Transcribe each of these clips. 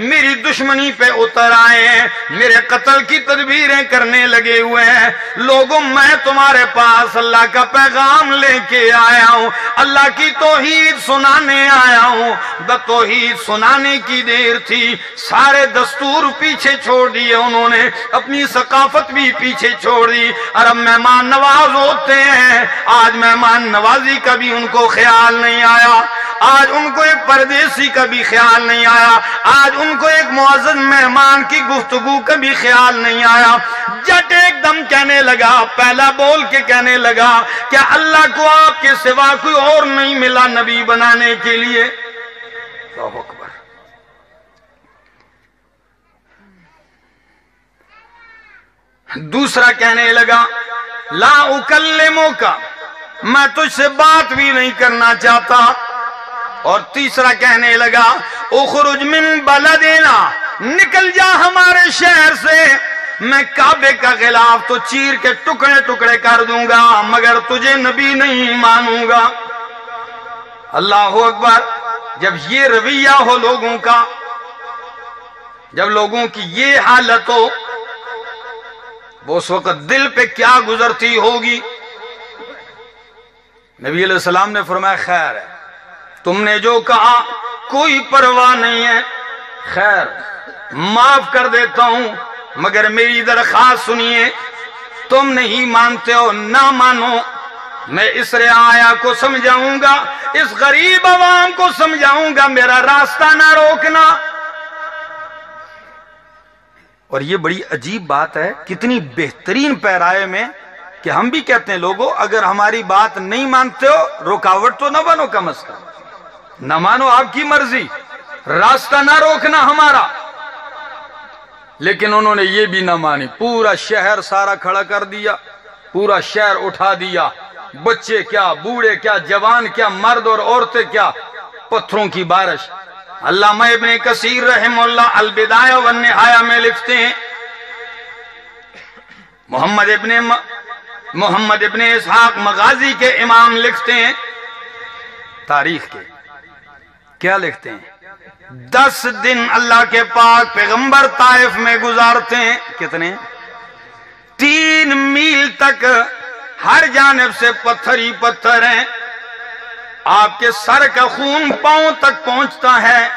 میری دشمنی پہ اتر آئے ہیں، میرے قتل کی تدبیریں کرنے لگے ہوئے ہیں۔ لوگوں میں تمہارے پاس اللہ کا پیغام لے کے آیا ہوں، اللہ کی توحید سنانے آیا ہوں۔ توحید سنانے کی دیر تھی، سارے دستور پیچھے چھوڑ دیے انہوں نے، اپنی ثقافت بھی پیچھے چھوڑ دی۔ عرب مہمان نواز ہوتے ہیں، آج مہمان نوازی کا بھی ان کو خیال نہیں آیا، آج ان کو ایک پردیسی کا بھی خیال نہیں آیا، آج ان کو ایک معزز مہمان کی گفتگو کا بھی خیال نہیں آیا۔ جٹ ایک دم کہنے لگا، پہلا بول کے کہنے لگا، کیا اللہ کو آپ کے سوا کوئی اور نہیں ملا نبی بنانے کے لیے؟ اللہ اکبر۔ دوسرا کہنے لگا، لا اکلمک، میں تجھ سے بات بھی نہیں کرنا چاہتا۔ اور تیسرا کہنے لگا، اخرج من بلدنا، نکل جا ہمارے شہر سے، میں کعبے کا غلاف تو چیر کے ٹکڑے ٹکڑے کر دوں گا مگر تجھے نبی نہیں مانوں گا۔ اللہ اکبر۔ جب یہ رویہ ہو لوگوں کا، جب لوگوں کی یہ حالت ہو، وہ اس وقت دل پہ کیا گزرتی ہوگی؟ نبی علیہ السلام نے فرمایا، خیر ہے، تم نے جو کہا کوئی پرواہ نہیں ہے، خیر معاف کر دیتا ہوں، مگر میری درخواست سنیے، تم نہیں مانتے ہو نہ مانو، میں اس رعایا کو سمجھاؤں گا، اس غریب عوام کو سمجھاؤں گا، میرا راستہ نہ روکنا۔ اور یہ بڑی عجیب بات ہے، کتنی بہترین پیرائے میں کہ ہم بھی کہتے ہیں لوگوں اگر ہماری بات نہیں مانتے ہو رکاوٹ تو نہ بنو، کم از کم نہ مانو، آپ کی مرضی، راستہ نہ روکنا ہمارا۔ لیکن انہوں نے یہ بھی نہ مانی، پورا شہر سارا کھڑا کر دیا، پورا شہر اٹھا دیا، بچے کیا، بوڑھے کیا، جوان کیا، مرد اور عورتیں کیا، پتھروں کی بارش۔ علامہ ابن کثیر رحمہ اللہ البدایہ والنہایہ میں لکھتے ہیں، محمد ابن اسحاق مغازی کے امام لکھتے ہیں، تاریخ کے کیا لکھتے ہیں؟ 10 دن اللہ کے پاک پیغمبر طائف میں گزارتے ہیں، کتنے؟ 3 میل تک ہر جانب سے پتھر ہی پتھر ہیں، آپ کے سر کا خون پاؤں تک پہنچتا ہے،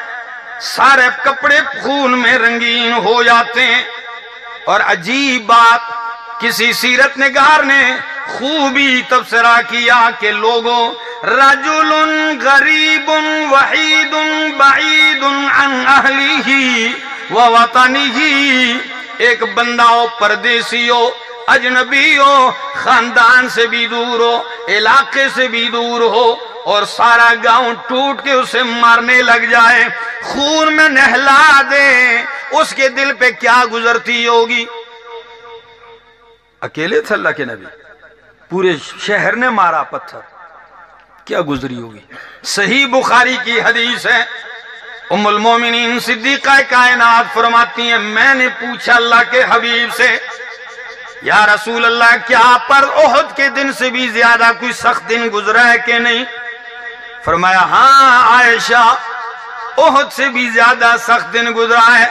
سارے کپڑے خون میں رنگین ہو جاتے ہیں۔ اور عجیب بات، کسی سیرت نگار نے خوبی تبصرہ کیا کہ لوگوں، رجل غریب وحید بعید عن اہلہ ووطنہ، ایک بندہ ہو، پردیسی ہو، اجنبی ہو، خاندان سے بھی دور ہو، علاقے سے بھی دور ہو، اور سارا گاؤں ٹوٹ کے اسے مارنے لگ جائے، خون میں نہلا دے، اس کے دل پہ کیا گزرتی ہوگی؟ اکیلے تھے اللہ کے نبی، پورے شہر نے مارا پتھر، کیا گزری ہوگی؟ صحیح بخاری کی حدیث ہے، ام المومنین صدیقہ کائنات فرماتی ہیں، میں نے پوچھا اللہ کے حبیب سے، یا رسول اللہ کیا پر احد کے دن سے بھی زیادہ کوئی سخت دن گزرا ہے کہ نہیں؟ فرمایا، ہاں عائشہ، احد سے بھی زیادہ سخت دن گزرا ہے،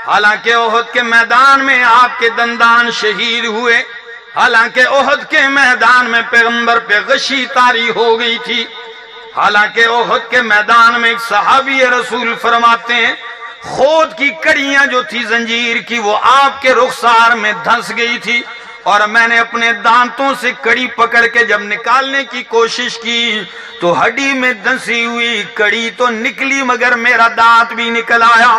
حالانکہ احد کے میدان میں آپ کے دندان شہید ہوئے، حالانکہ احد کے میدان میں پیغمبر پہ غشی طاری ہو گئی تھی، حالانکہ احد کے میدان میں ایک صحابی رسول فرماتے ہیں خود کی کڑیاں جو تھی زنجیر کی وہ آپ کے رخسار میں دھنس گئی تھی، اور میں نے اپنے دانتوں سے کڑی پکڑ کے جب نکالنے کی کوشش کی تو ہڈی میں دھنسی ہوئی کڑی تو نکلی مگر میرا دانت بھی نکل آیا،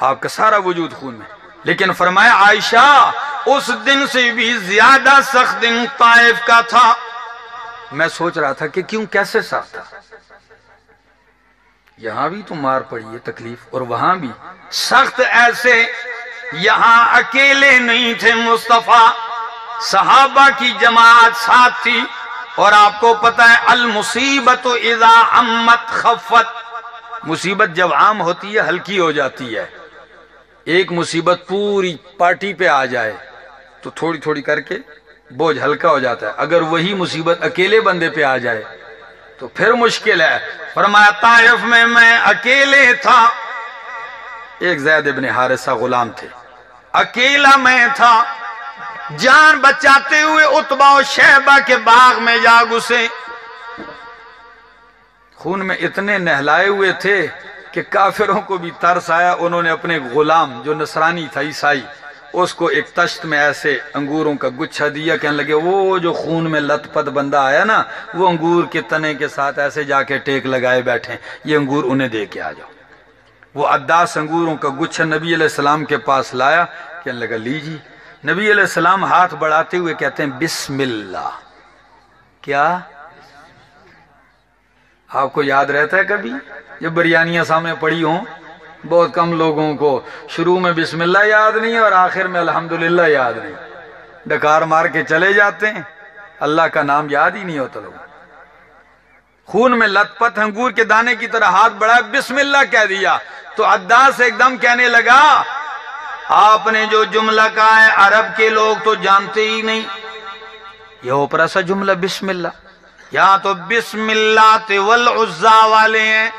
آپ کا سارا وجود خون میں۔ لیکن فرمایا عائشہ اس دن سے بھی زیادہ سخت دن طائف کا تھا۔ میں سوچ رہا تھا کہ کیوں، کیسے سخت تھا؟ یہاں بھی تو مار پڑی ہے تکلیف، اور وہاں بھی سخت ایسے، یہاں اکیلے نہیں تھے مصطفیٰ، صحابہ کی جماعت ساتھ تھی، اور آپ کو پتہ ہے المصیبت اذا عمت خفت، مصیبت جب عام ہوتی ہے ہلکی ہو جاتی ہے، ایک مصیبت پوری پارٹی پہ آ جائے تو تھوڑی تھوڑی کر کے بوجھ ہلکا ہو جاتا ہے، اگر وہی مصیبت اکیلے بندے پہ آ جائے تو پھر مشکل ہے۔ فرمایا طائف میں اکیلے تھا، ایک زید ابن حارثہ غلام تھے، اکیلا میں تھا، جان بچاتے ہوئے عتبہ و شیبہ کے باغ میں جا گھسے، خون میں اتنے نہلائے ہوئے تھے کہ کافروں کو بھی ترس آیا، انہوں نے اپنے غلام جو نصرانی تھا عیسائی، اس کو ایک تشت میں ایسے انگوروں کا گچھا دیا، کہنے لگے وہ جو خون میں لت پت بندہ آیا نا، وہ انگور کے تنے کے ساتھ ایسے جا کے ٹیک لگائے بیٹھے، یہ انگور انہیں دے کے آ جاؤ۔ وہ عداس انگوروں کا گچھا نبی علیہ السلام کے پاس لایا، کہنے لگا لیجی۔ نبی علیہ السلام ہاتھ بڑھاتے ہوئے کہتے ہیں بسم اللہ۔ کیا آپ کو یاد رہتا ہے کبھی جب بریانیاں سامنے پڑی ہوں؟ بہت کم لوگوں کو شروع میں بسم اللہ یاد نہیں ہے اور آخر میں الحمدللہ یاد نہیں، ڈکار مار کے چلے جاتے ہیں، اللہ کا نام یاد ہی نہیں ہوتا لوگوں۔ خون میں لت پت انگور کے دانے کی طرح ہاتھ بڑھایا، بسم اللہ کہہ دیا تو عداس ایک دم کہنے لگا آپ نے جو جملہ کہا ہے عرب کے لوگ تو جانتے ہی نہیں، یہ اوپرا سا جملہ بسم اللہ، یہاں تو بسم اللہ والعزا والے ہیں۔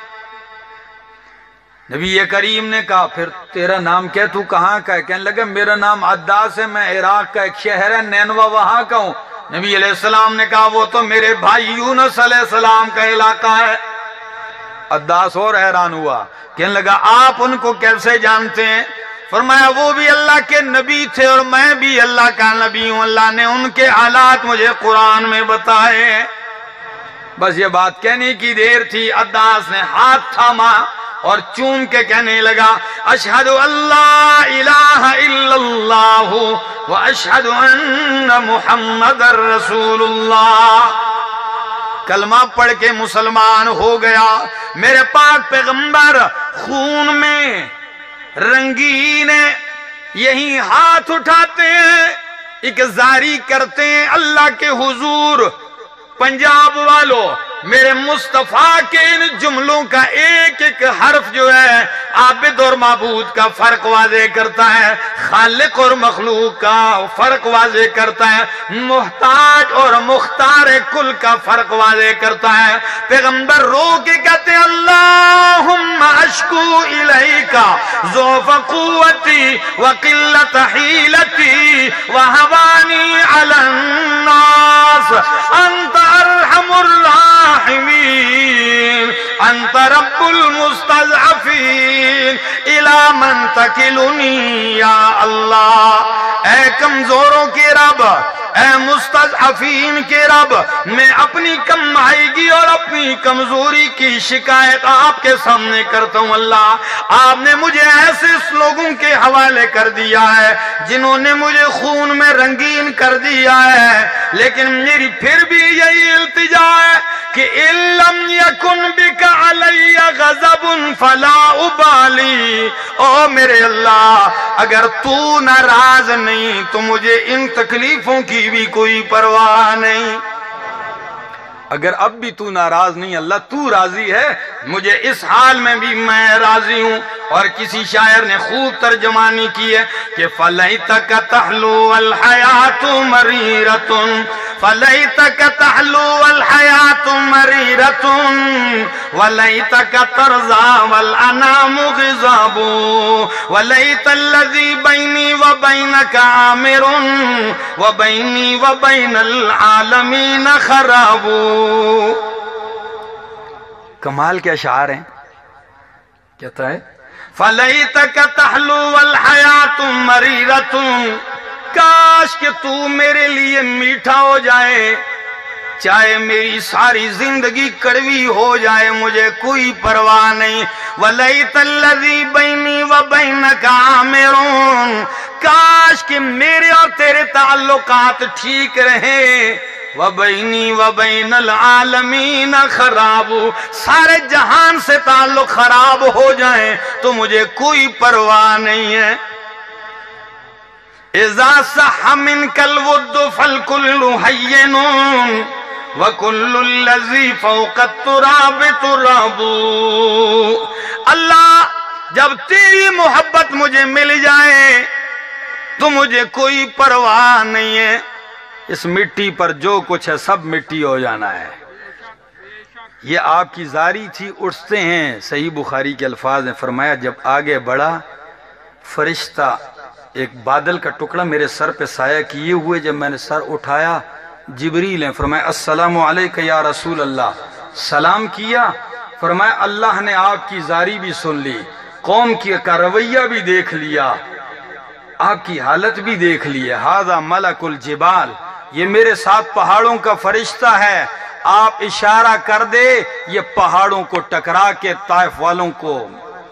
نبی کریم نے کہا پھر تیرا نام کیا، تو کہاں کا ہے؟ کہنے لگا میرا نام عداس ہے، میں عراق کا ایک شہر ہے نینوا وہاں کا ہوں۔ نبی علیہ السلام نے کہا وہ تو میرے بھائی یونس علیہ السلام کا علاقہ ہے۔ عداس اور حیران ہوا، کہنے لگا آپ ان کو کیسے جانتے ہیں؟ فرمایا وہ بھی اللہ کے نبی تھے اور میں بھی اللہ کا نبی ہوں، اللہ نے ان کے حالات مجھے قرآن میں بتائے ہیں۔ بس یہ بات کہنے کی دیر تھی، عداس نے ہاتھ تھاما اور چوم کے کہنے لگا اشہد اللہ الہ الا اللہ واشہد ان محمد رسول اللہ۔ کلمہ پڑھ کے مسلمان ہو گیا۔ میرے پاک پیغمبر خون میں رنگین یہی ہاتھ اٹھاتے ہیں، ایک زاری کرتے ہیں اللہ کے حضور، پنجاب والو میرے مصطفیٰ کے ان جملوں کا ایک ایک حرف جو ہے عابد اور معبود کا فرق واضح کرتا ہے، خالق اور مخلوق کا فرق واضح کرتا ہے، محتاج اور مختار کل کا فرق واضح کرتا ہے۔ پیغمبر رو کے کہتے ہیں اللہم اشکو الیک ضعف قوتی وقلت حیلتی وہوانی علی الناس انت ارحم الراحمین انت رب المستضعفین الی من تکلنی یا اللہ۔ اے کمزوروں کے رب، اے مستضعفین کے رب، میں اپنی کم آئیگی اور اپنی کمزوری کی شکایت آپ کے سامنے کرتا ہوں۔ اللہ آپ نے مجھے ایسے لوگوں کے حوالے کر دیا ہے جنہوں نے مجھے خون میں رنگین کر دیا ہے، لیکن میری پھر بھی یہی التجا ہے کہ ان لم یکن بک علی غضب فلا ابالی۔ او میرے اللہ اگر تو ناراض نہیں تو مجھے ان تکلیفوں کی بھی کوئی پرواہ نہیں۔ اگر اب بھی تو ناراض نہیں اللہ تو راضی ہے، مجھے اس حال میں بھی میں راضی ہوں۔ اور کسی شاعر نے خوب ترجمانی کی ہے کہ فَلَيْتَكَ تَحْلُو وَالْحَيَاةُ مَرِيرَةٌ فَلَيْتَكَ تَحْلُو وَالْحَيَاةُ مَرِيرَةٌ وَلَيْتَكَ تَرْضَى وَالْأَنَامُ غِضَابٌ وَلَيْتَ الَّذِي بَيْنِي وَبَيْنَكَ عَامِرٌ وَبَيْنِي وَبَيْنَ الْعَالَمِينَ خَرَابٌ۔ کمال کے اشعار ہیں، کہتا ہے فَلَيْتَكَ تَحْلُو وَالْحَيَاةُ مَرِيرَةٌ، کاش کہ تو میرے لیے میٹھا ہو جائے، چاہے میری ساری زندگی کڑوی ہو جائے مجھے کوئی پرواہ نہیں۔ وَلَيْتَ الَّذِي بَيْنِي وَبَيْنَكَ عَامِرٌ، کاش کہ میرے اور تیرے تعلقات ٹھیک رہیں۔ وَبَيْنِي وَبَيْنَ الْعَالَمِينَ خَرَابُ، سارے جہان سے تعلق خراب ہو جائیں تو مجھے کوئی پرواہ نہیں ہے۔ اِذَا صَحَّ مِنْكَ الْوُدُّ فَالْكُلُّ حَيِّنٌ وَكُلُّ الَّذِي فَوْقَ التُّرَابِ تُرَابُ۔ اللہ جب تیری محبت مجھے مل جائے تو مجھے کوئی پرواہ نہیں ہے، اس مٹی پر جو کچھ ہے سب مٹی ہو جانا ہے۔ یہ آپ کی زاری تھی، اٹھتے ہیں، صحیح بخاری کے الفاظ ہیں، فرمایا جب آگے بڑھا فرشتہ ایک بادل کا ٹکڑا میرے سر پہ سایہ کیے ہوئے، جب میں نے سر اٹھایا جبریل ہیں، فرمایا السلام علیکہ یا رسول اللہ، سلام کیا، فرمایا اللہ نے آپ کی زاری بھی سن لی، قوم کا رویہ بھی دیکھ لیا، آپ کی حالت بھی دیکھ لی ہے، ھذا ملک الجبال، یہ میرے ساتھ پہاڑوں کا فرشتہ ہے، آپ اشارہ کر دے یہ پہاڑوں کو ٹکرا کے طائف والوں کو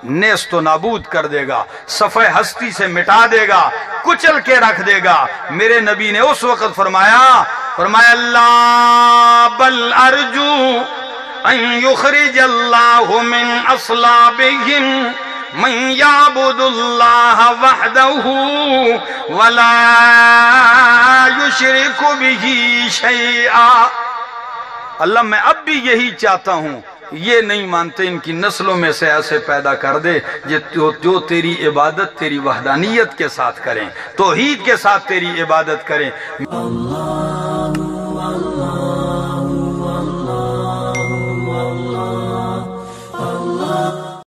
نیست و نابود کر دے گا، صفحہ ہستی سے مٹا دے گا، کچل کے رکھ دے گا۔ میرے نبی نے اس وقت فرمایا اللہ بل ارجو ان یخرج اللہ من اصلابہم من یعبد اللہ وحدہ ولا یشرک بہ شیئا، اللہ میں اب بھی یہی چاہتا ہوں، یہ نہیں مانتے ان کی نسلوں میں سے ایسے پیدا کر دے جو تیری عبادت تیری وحدانیت کے ساتھ کریں، توحید کے ساتھ تیری عبادت کریں۔